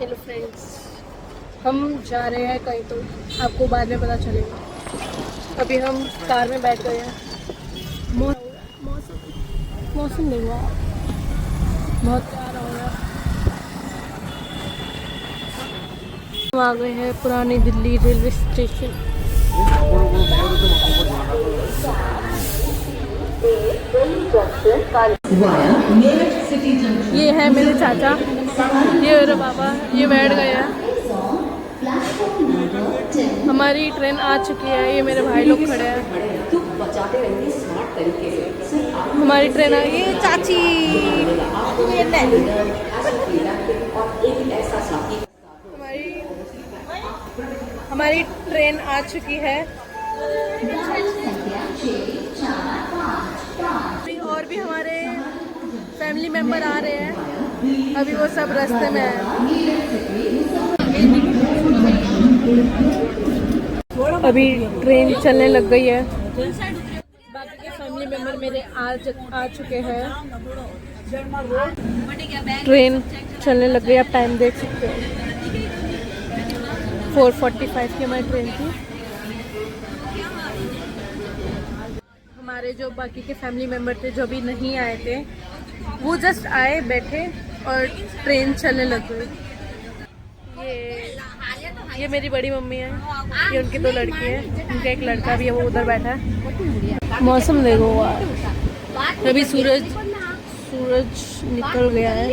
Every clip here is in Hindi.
हेलो फ्रेंड्स, हम जा रहे हैं कहीं तो आपको बाद में पता चलेगा। अभी हम कार में बैठ गए हैं। मौसम नहीं हुआ, बहुत प्यारा हो रहा है। हम आ गए हैं पुरानी दिल्ली रेलवे स्टेशन। ये है मेरे चाचा, ये मेरे पापा, ये बैठ गए हैं। हमारी ट्रेन आ चुकी है, ये मेरे भाई लोग खड़े हैं। हमारी ट्रेन आ गई। ये चाची, हमारी ट्रेन आ चुकी है। और भी हमारे फैमिली मेंबर आ रहे हैं, अभी वो सब रास्ते में हैं। अभी ट्रेन चलने लग गई है। बाकी के फैमिली मेंबर मेरे आ चुके हैं। ट्रेन चलने लग गई, आप टाइम देख सकते हो। 4:45 की हमारी ट्रेन थी। हमारे जो बाकी के फैमिली मेंबर थे जो भी नहीं आए थे, वो जस्ट आए, बैठे और ट्रेन चलने लग गई। ये मेरी बड़ी मम्मी है, ये उनकी 2 लड़की हैं, उनका एक लड़का भी है, वो उधर बैठा है। मौसम देखो यार, अभी सूरज निकल गया है,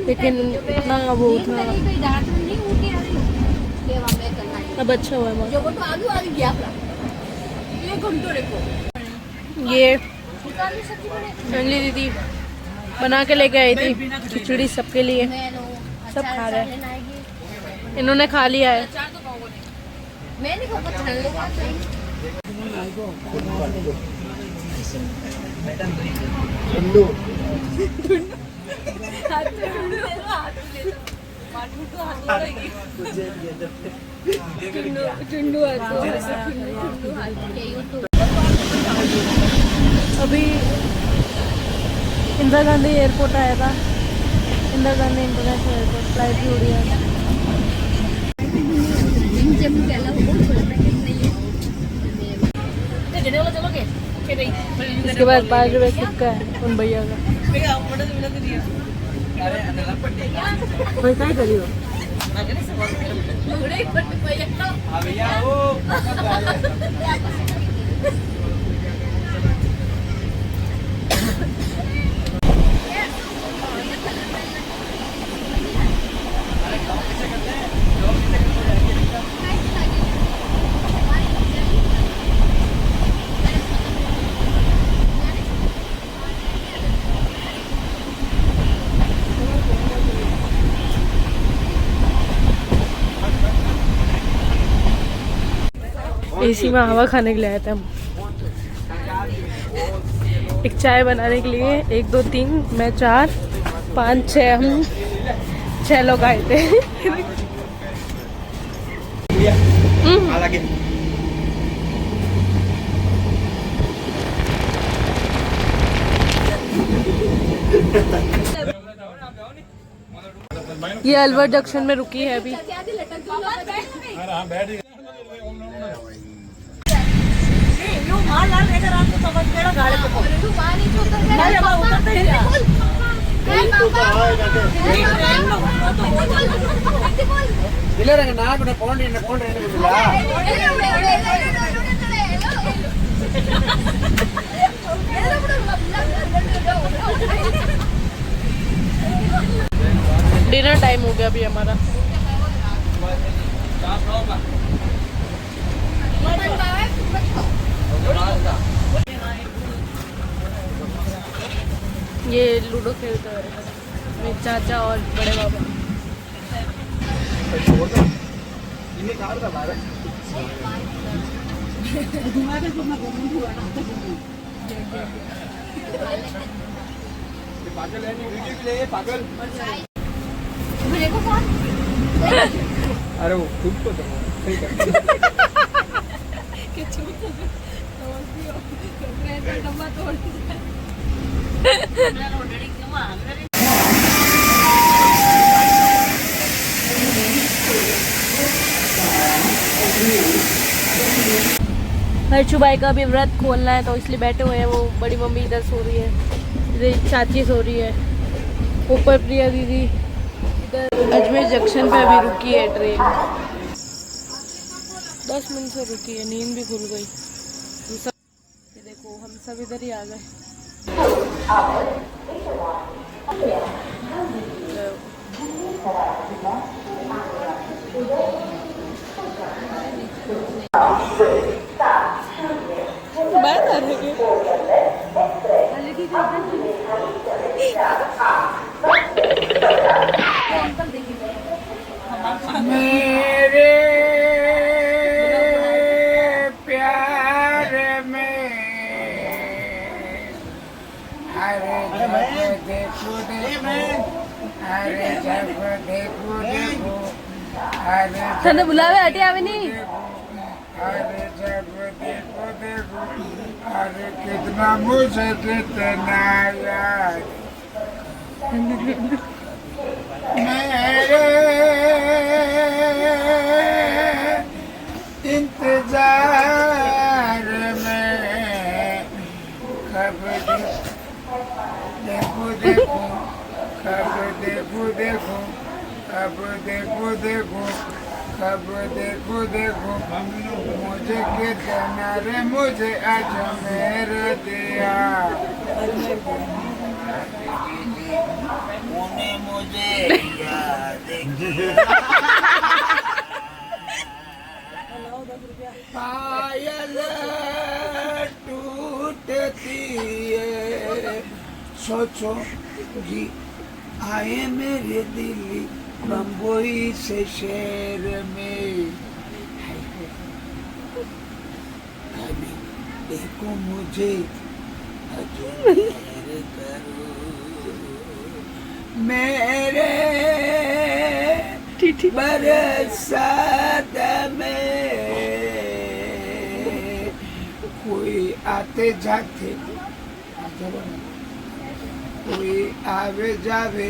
लेकिन इतना वो था, अब अच्छा हुआ है मौसम। ये अंजलि दीदी बना के लेके आई थी खिचड़ी सबके लिए, सब खा रहे हैं। इन्होंने खा लिया है। अभी इंदिरा गांधी एयरपोर्ट आया था, Indira Gandhi international airport, flight भी उड़ी है। इसके बाद 5 रुपये सिक्का है उन भैया का। क्या करियो एसी में हवा खाने के लिए आए थे हम। एक चाय बनाने के लिए 1 2 3 मैं 4 5 6 हम 6 लोग आए थे। ये अलवर जंक्शन में रुकी है अभी। डिनर टाइम हो गया अभी हमारा। ये लूडो खेलते हैं मेरे चाचा और बड़े बाबा। अरे वो खुद को सही कर हर्षु भाई का भी व्रत खोलना है तो इसलिए बैठे हुए हैं। वो बड़ी मम्मी इधर सो रही है, इधर चाची सो रही है, ऊपर प्रिया दीदी इधर। अजमेर जंक्शन पे अभी रुकी है ट्रेन, 10 मिनट से रुकी है। नींद भी खुल गई। ये देखो हम सब इधर ही आ गए। बात आ रही है मेरे प्यार में अरे जब देखो अरे जब देखो तने बुलावे हटे आवे नहीं। अरे जब देखो अरे कितना मुझे कितना याद मेरे इंतजार में कब देखो देखो कब देखो देखो कब देखो देखो कब देखो देखो मुझे कितना रे मुझे अजमेर दिया मुझे याद पायल टूटती है सोचो जी आए मेरे दिल्ली बम्बई से शहर में कभी देखो मुझे अजमेर करो मेरे बरसात में कोई आते जाते कोई आवे जावे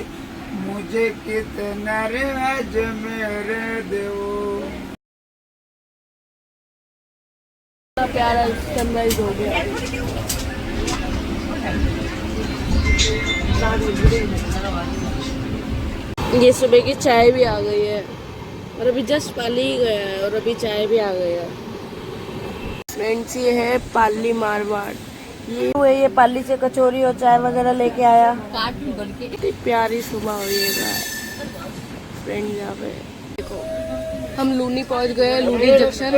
मुझे कितना रे अजमेर दो। प्यारा सनराइज हो गया। ये सुबह की चाय भी आ गई है और अभी जस्ट पाली ही गया है और अभी चाय भी आ गई है। फ्रेंड्स ये है पाली मारवाड़। ये पाली से कचौरी और चाय वगैरह लेके आया। कितनी प्यारी सुबह हुई है फ्रेंड। यहाँ पे देखो हम लूनी पहुंच गए हैं, लूनी जंक्शन।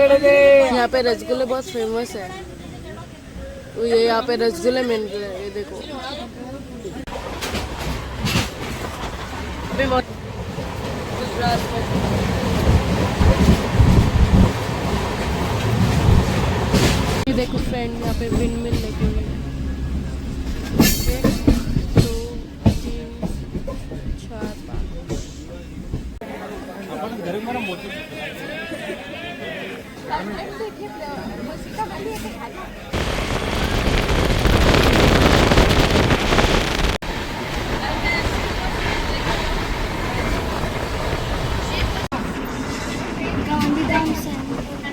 यहाँ पे रसगुल्ले बहुत फेमस है तो ये यहाँ पे रसगुल्ले मिल रहे हैं। ये देखो ये देखो फ्रेंड यहाँ पे विंड मिल लगी हुई है। 1 2 3 4 5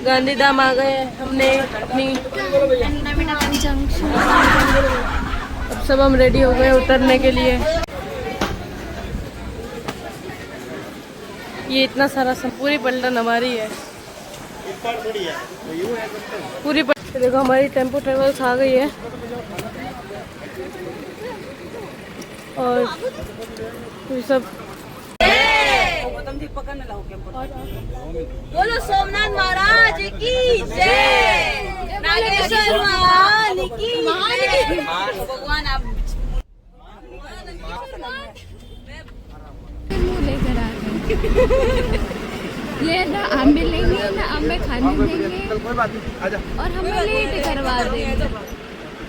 गांधीधाम आ गए हमने अपनी। अब सब हम रेडी हो गए उतरने के लिए। ये इतना सारा पूरी पलटन हमारी है पूरी पलटन। देखो हमारी टेम्पो ट्रेवल्स आ गई है और ये सब। बोलो सोमनाथ महाराज की जय, नागेश्वर महाराज की जय। भगवान आप लेकर आ गए। ये ना आंबे लेंगे ना आंबे खाने देंगे और हमें लेट करवा देंगे।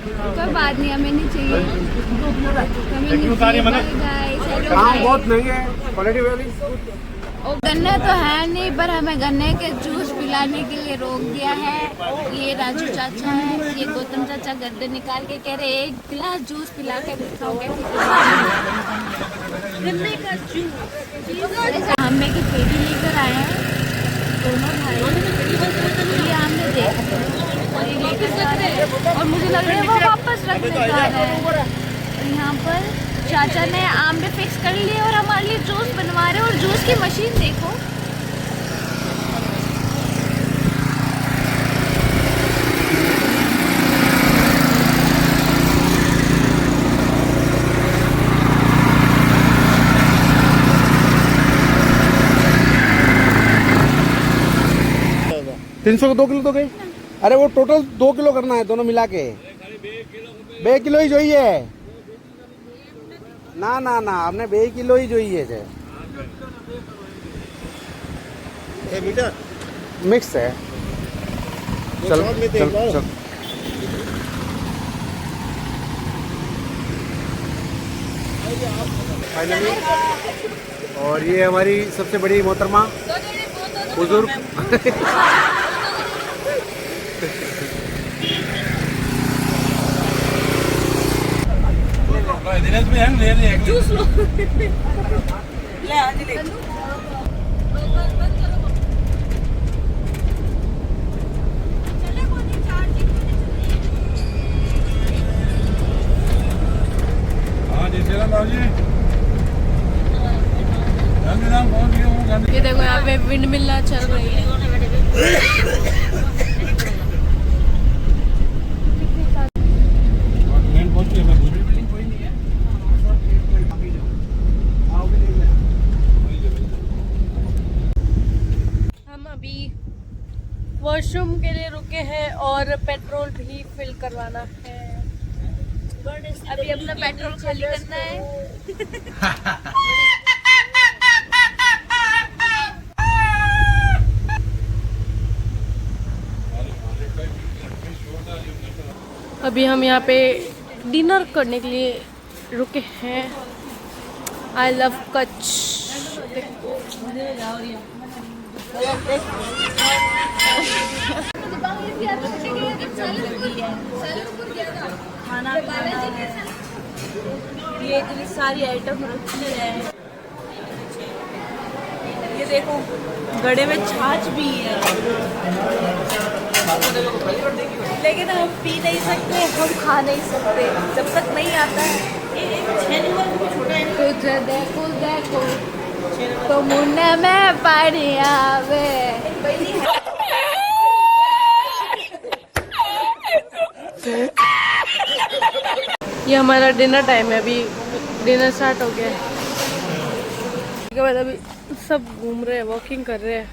कोई बात नहीं, हमें नहीं चाहिए, हमें नहीं चाहिए। बहुत नहीं है क्वालिटी वाली। और गन्ने तो है नहीं, पर हमें गन्ने के जूस पिलाने के लिए रोक दिया है। ये राजू चाचा है, ये गौतम चाचा गड्ढे निकाल के कह रहे एक गिलास जूस पिला के दिखाओगे। गन्ने का जूस आंबे की पेटी लेकर आए हैं दोनों भाई। ये हमने देखा और ये लेकर जा रहे हैं और मुझे लग रहा है वो वापस रखने जा रहे हैं। और यहाँ पर चाचा ने आम भी फिक्स कर लिए और हमारे लिए जूस बनवा रहे हैं। और जूस की मशीन देखो, तीन सौ के 2 किलो तो गए। अरे वो टोटल 2 किलो करना है दोनों मिला के। 2 किलो ही જોઈએ ना ना ना हमने 2 किलो ही જોઈએ છે। मिक्स है। चल चल चल। फाइनली और ये हमारी सबसे बड़ी मोहतरमा बुजुर्ग जूस लो। ये देखो यहाँ पे विंड मिल चल रही है। हम अभी वॉशरूम के लिए रुके हैं और पेट्रोल भी फिल करवाना है। अभी अपना पेट्रोल खाली करना है। अभी हम यहाँ पे डिनर करने के लिए रुके हैं। I love Kutch. ये इतनी सारी आइटम रखी है। ये देखो गड़े में छाछ भी है, लेकिन हम पी नहीं सकते, हम खा नहीं सकते जब तक नहीं आता है। कुछ देखो देखो तो मुन्ने में पानी आवे। ये हमारा डिनर टाइम है। अभी डिनर स्टार्ट हो गया है। उसके बाद अभी सब घूम रहे हैं, वॉकिंग कर रहे हैं।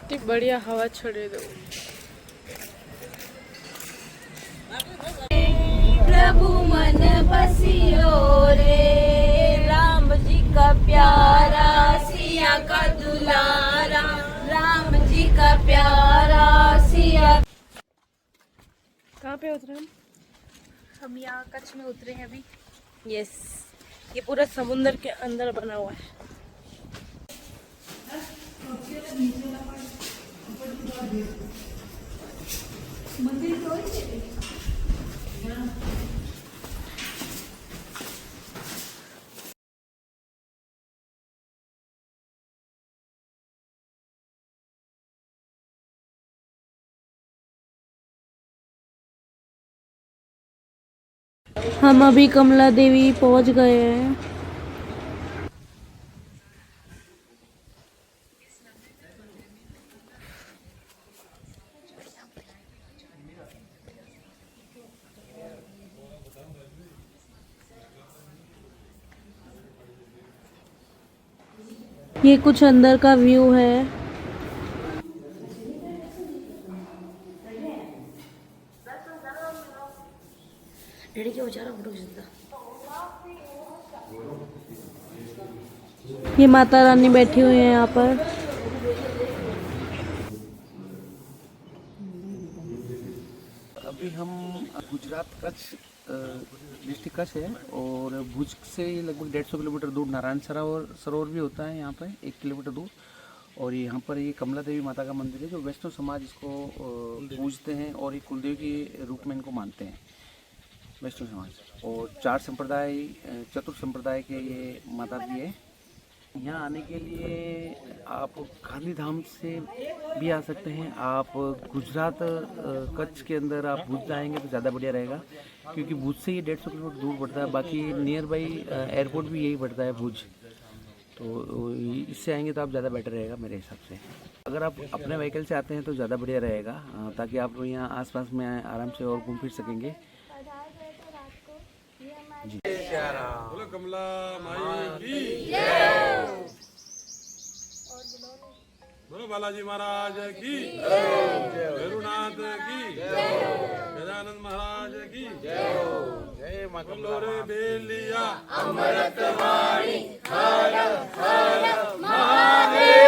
इतनी बढ़िया हवा छोड़े दो। प्रभु मन बसियो रे, राम जी का प्यारा, सिया का दुलारा, राम जी का प्यारा सिया। कहाँ पे उतरे हम यहाँ कच्छ में उतरे हैं अभी। यस, ये पूरा समुंदर के अंदर बना हुआ है। हम अभी कमला देवी पहुंच गए हैं। ये कुछ अंदर का व्यू है। ये माता रानी बैठी हुई है यहाँ पर। अभी हम गुजरात कच्छ डिस्ट्रिक्ट कच्छ है और भुज से लगभग 150 किलोमीटर दूर नारायण सरोवर भी होता है यहाँ पे 1 किलोमीटर दूर। और यहाँ पर ये कमला देवी माता का मंदिर है जो वैष्णव समाज इसको पूजते हैं और ये कुलदेवी के रूप में इनको मानते हैं वैष्णव समाज। और 4 संप्रदाय चतुर्थ संप्रदाय के ये माता जी है यहाँ आने के लिए आप गांधीधाम से भी आ सकते हैं। आप गुजरात कच्छ के अंदर आप भुज जाएंगे तो ज़्यादा बढ़िया रहेगा, क्योंकि भुज से ये 150 किलोमीटर दूर पड़ता है। बाकी नियर बाई एयरपोर्ट भी यही पड़ता है भुज, तो इससे आएंगे तो आप ज़्यादा बेटर रहेगा मेरे हिसाब से। अगर आप अपने व्हीकल से आते हैं तो ज़्यादा बढ़िया रहेगा, ताकि आप यहाँ आसपास में आराम से और घूम फिर सकेंगे। जी बोलो कमला माई की बोलो बालाजी महाराज की भैरवनाथ की गजानंद महाराज की जय मां कमला रे बेलिया अमृतवाणी हर हर महादेव।